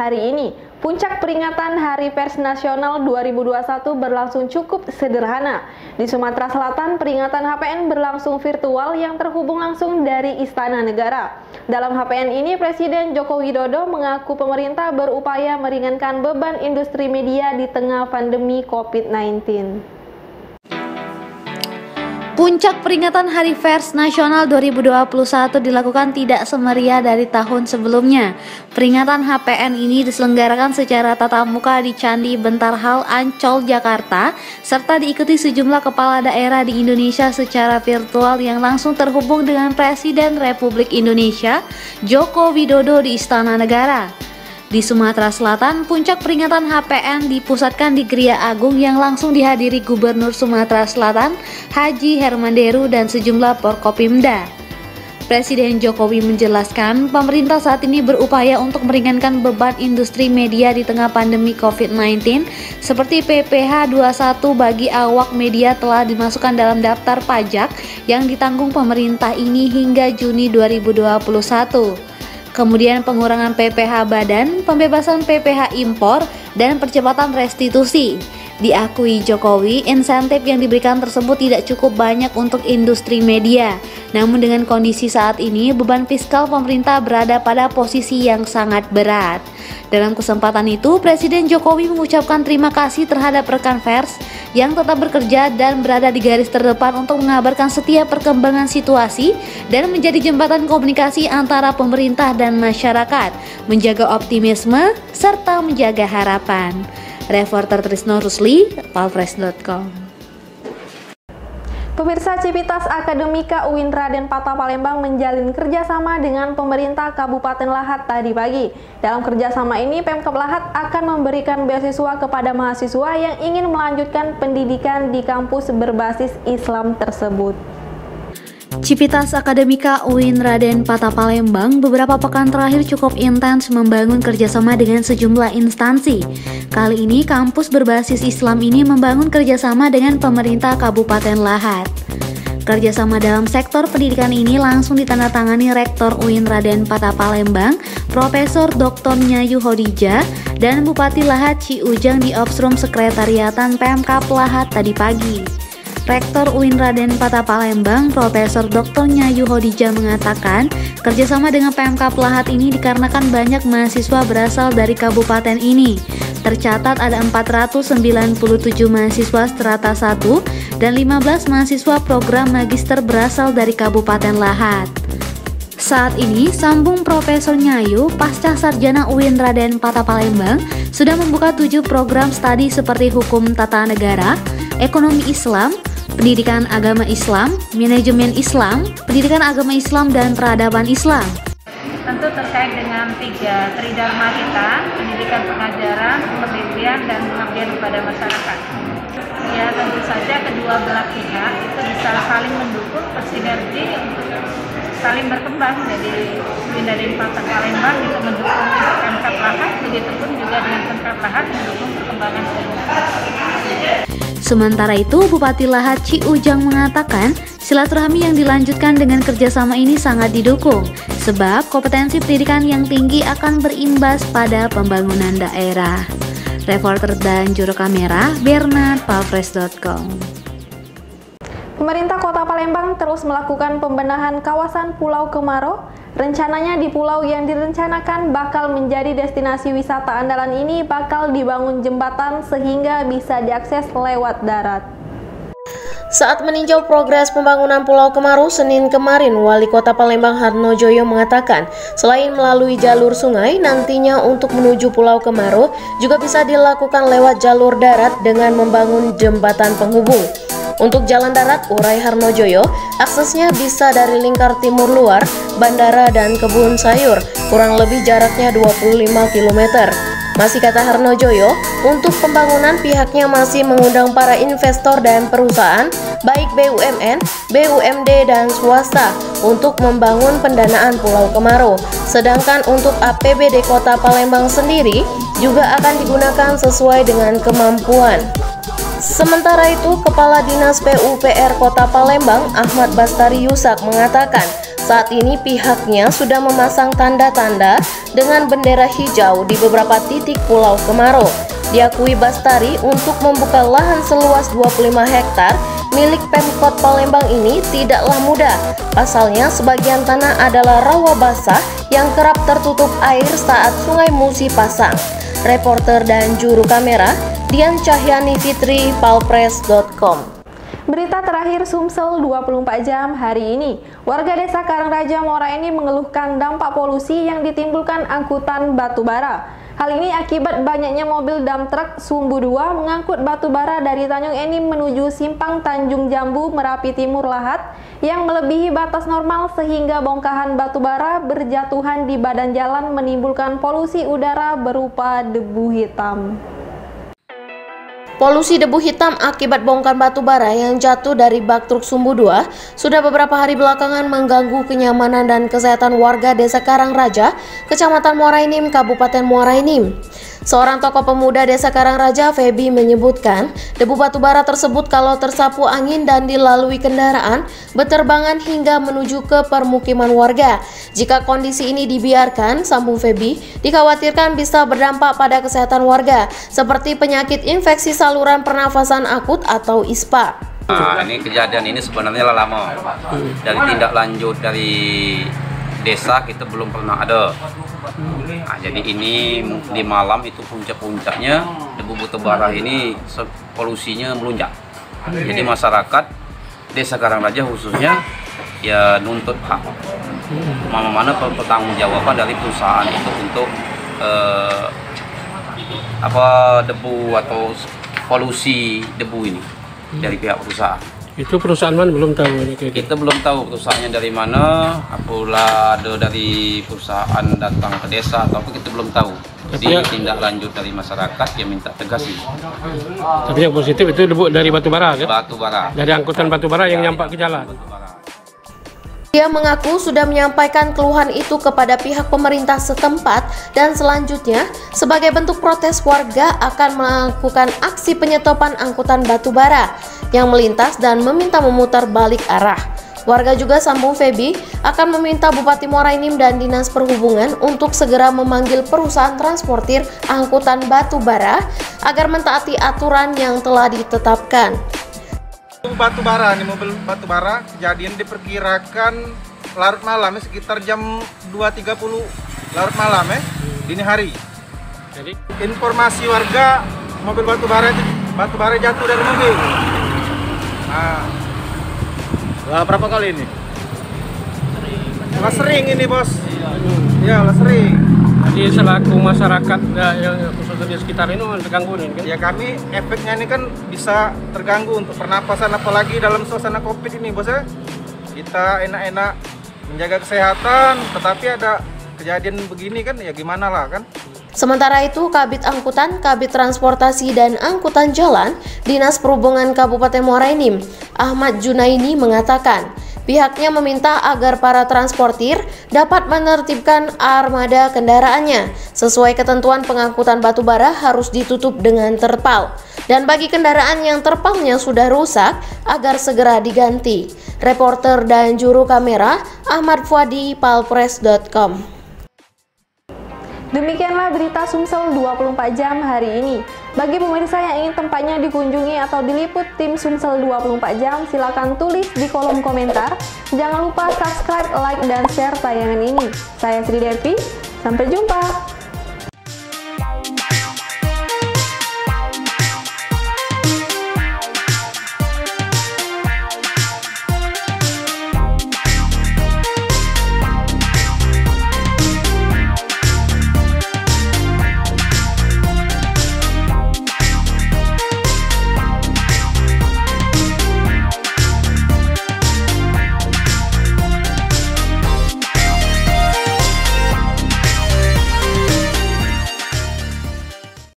hari ini. Puncak peringatan Hari Pers Nasional 2021 berlangsung cukup sederhana. Di Sumatera Selatan, peringatan HPN berlangsung virtual yang terhubung langsung dari Istana Negara. Dalam HPN ini, Presiden Joko Widodo mengaku pemerintah berupaya meringankan beban industri media di tengah pandemi COVID-19. Puncak peringatan Hari Pers Nasional 2021 dilakukan tidak semeriah dari tahun sebelumnya. Peringatan HPN ini diselenggarakan secara tatap muka di Candi Bentarhal, Ancol, Jakarta, serta diikuti sejumlah kepala daerah di Indonesia secara virtual yang langsung terhubung dengan Presiden Republik Indonesia, Joko Widodo di Istana Negara. Di Sumatera Selatan, puncak peringatan HPN dipusatkan di Gria Agung yang langsung dihadiri Gubernur Sumatera Selatan, Haji Hermanderu dan sejumlah Forkopimda. Presiden Jokowi menjelaskan, pemerintah saat ini berupaya untuk meringankan beban industri media di tengah pandemi COVID-19, seperti PPh 21 bagi awak media telah dimasukkan dalam daftar pajak yang ditanggung pemerintah ini hingga Juni 2021. Kemudian pengurangan PPh badan, pembebasan PPh impor, dan percepatan restitusi. Diakui Jokowi, insentif yang diberikan tersebut tidak cukup banyak untuk industri media. Namun dengan kondisi saat ini, beban fiskal pemerintah berada pada posisi yang sangat berat. Dalam kesempatan itu, Presiden Jokowi mengucapkan terima kasih terhadap rekan pers yang tetap bekerja dan berada di garis terdepan untuk mengabarkan setiap perkembangan situasi dan menjadi jembatan komunikasi antara pemerintah dan masyarakat, menjaga optimisme, serta menjaga harapan. Reporter Trisno Rusli, palfresh.com. Pemirsa, Civitas Akademika UIN Raden Patah Palembang menjalin kerjasama dengan pemerintah Kabupaten Lahat tadi pagi. Dalam kerjasama ini, Pemkab Lahat akan memberikan beasiswa kepada mahasiswa yang ingin melanjutkan pendidikan di kampus berbasis Islam tersebut. Civitas Akademika UIN Raden Patah Palembang beberapa pekan terakhir cukup intens membangun kerjasama dengan sejumlah instansi. Kali ini kampus berbasis Islam ini membangun kerjasama dengan pemerintah Kabupaten Lahat. Kerjasama dalam sektor pendidikan ini langsung ditandatangani Rektor UIN Raden Patah Palembang, Profesor Dr. Nyayu Hodijah, dan Bupati Lahat Ci Ujang di Opsrum Sekretariatan Pemkab Lahat tadi pagi. Rektor UIN Raden Patah Palembang, Profesor Dr. Nyayu Hodijah mengatakan, kerjasama dengan Pemkab Lahat ini dikarenakan banyak mahasiswa berasal dari kabupaten ini. Tercatat ada 497 mahasiswa strata 1 dan 15 mahasiswa program magister berasal dari Kabupaten Lahat. Saat ini, sambung Profesor Nyayu, pasca sarjana UIN Raden Patah Palembang, sudah membuka 7 program studi seperti Hukum Tata Negara, Ekonomi Islam, Pendidikan Agama Islam, Manajemen Islam, Pendidikan Agama Islam, dan Peradaban Islam. Tentu terkait dengan 3 tridharma kita, pendidikan, pengajaran, pengabdian, dan pengabdian kepada masyarakat. Ya, tentu saja kedua belah pihak itu bisa saling mendukung, bersinergi untuk saling berkembang. Jadi UIN Raden Patah Palembang itu mendukung Pemkab Lahat, begitu pun juga dengan Pemkab Lahat mendukung perkembangan pendidikan. Sementara itu, Bupati Lahat Ci Ujang mengatakan silaturahmi yang dilanjutkan dengan kerjasama ini sangat didukung, sebab kompetensi pendidikan yang tinggi akan berimbas pada pembangunan daerah. Reporter dan juru kamera, Bernard, palfresh.com. Pemerintah Kota Palembang terus melakukan pembenahan kawasan Pulau Kemarau. Rencananya di pulau yang direncanakan bakal menjadi destinasi wisata andalan ini bakal dibangun jembatan sehingga bisa diakses lewat darat. Saat meninjau progres pembangunan Pulau Kemarau Senin kemarin, Wali Kota Palembang Harnojoyo mengatakan, selain melalui jalur sungai, nantinya untuk menuju Pulau Kemarau juga bisa dilakukan lewat jalur darat dengan membangun jembatan penghubung. Untuk jalan darat, urai Harnojoyo, aksesnya bisa dari lingkar timur luar, bandara, dan kebun sayur, kurang lebih jaraknya 25 km. Masih kata Harnojoyo, untuk pembangunan pihaknya masih mengundang para investor dan perusahaan, baik BUMN, BUMD, dan swasta, untuk membangun pendanaan Pulau Kemarau. Sedangkan untuk APBD Kota Palembang sendiri juga akan digunakan sesuai dengan kemampuan. Sementara itu, Kepala Dinas PUPR Kota Palembang, Ahmad Bastari Yusak, mengatakan Saat ini pihaknya sudah memasang tanda-tanda dengan bendera hijau di beberapa titik Pulau Kemarau. Diakui Bastari untuk membuka lahan seluas 25 hektar milik Pemkot Palembang ini tidaklah mudah. Pasalnya sebagian tanah adalah rawa basah yang kerap tertutup air saat Sungai Musi pasang. Reporter dan juru kamera Dian Cahyani Fitri, palpres.com. Berita terakhir Sumsel 24 jam hari ini. Warga Desa Karangraja Muara Enim mengeluhkan dampak polusi yang ditimbulkan angkutan batubara. Hal ini akibat banyaknya mobil dump truck Sumbu 2 mengangkut batubara dari Tanjung Enim menuju Simpang Tanjung Jambu, Merapi Timur Lahat yang melebihi batas normal sehingga bongkahan batubara berjatuhan di badan jalan menimbulkan polusi udara berupa debu hitam. Polusi debu hitam akibat bongkahan batu bara yang jatuh dari bak truk Sumbu 2 sudah beberapa hari belakangan mengganggu kenyamanan dan kesehatan warga Desa Karangraja, Kecamatan Muara Enim, Kabupaten Muara Enim. Seorang tokoh pemuda Desa Karangraja, Feby, menyebutkan debu batu bara tersebut kalau tersapu angin dan dilalui kendaraan berterbangan hingga menuju ke permukiman warga. Jika kondisi ini dibiarkan, sambung Feby, dikhawatirkan bisa berdampak pada kesehatan warga seperti penyakit infeksi saluran pernafasan akut atau ISPA. Nah, ini kejadian ini sebenarnya lama. Dari tindak lanjut dari desa kita belum pernah ada. Nah, jadi ini di malam itu puncak-puncaknya debu batubara ini polusinya melonjak. Jadi masyarakat Desa Karangraja khususnya ya nuntut hak mana pertanggungjawaban dari perusahaan itu untuk debu atau polusi debu ini dari pihak perusahaan. Itu perusahaan mana belum tahu ini kayak kita belum tahu perusahaannya dari mana, apabila ada dari perusahaan datang ke desa atau apa kita belum tahu. Jadi tindak lanjut dari masyarakat yang minta tegas ini. Tapi yang positif itu debu dari batubara kan? Batubara. Dari angkutan batubara yang nyampak ke jalan. Dia mengaku sudah menyampaikan keluhan itu kepada pihak pemerintah setempat dan selanjutnya sebagai bentuk protes warga akan melakukan aksi penyetopan angkutan batubara yang melintas dan meminta memutar balik arah. Warga juga, sambung Feby, akan meminta Bupati Muara Enim dan Dinas Perhubungan untuk segera memanggil perusahaan transportir angkutan batubara agar mentaati aturan yang telah ditetapkan. Batubara, ini mobil batubara kejadian diperkirakan larut malam sekitar jam 2.30 larut malam dini hari. Jadi informasi warga mobil batubara jatuh dari mobil. Nah, berapa kali ini? Lah sering ini bos. Ya lah sering. Jadi selaku masyarakat yang khususnya di sekitar ini terganggu nih kan? Ya kami efeknya ini kan bisa terganggu untuk pernapasan, apalagi dalam suasana Covid ini bos ya. Kita enak-enak menjaga kesehatan, tetapi ada kejadian begini kan ya gimana lah kan. Sementara itu, Kabid Angkutan, Kabid Transportasi dan Angkutan Jalan, Dinas Perhubungan Kabupaten Muara Enim, Ahmad Junaini mengatakan, pihaknya meminta agar para transportir dapat menertibkan armada kendaraannya. Sesuai ketentuan pengangkutan batubara harus ditutup dengan terpal. Dan bagi kendaraan yang terpalnya sudah rusak, agar segera diganti. Reporter dan juru kamera Ahmad Fuadi, palpres.com. Demikianlah berita Sumsel 24 jam hari ini. Bagi pemirsa yang ingin tempatnya dikunjungi atau diliput tim Sumsel 24 jam, silakan tulis di kolom komentar. Jangan lupa subscribe, like, dan share tayangan ini. Saya Sri Dervi, sampai jumpa.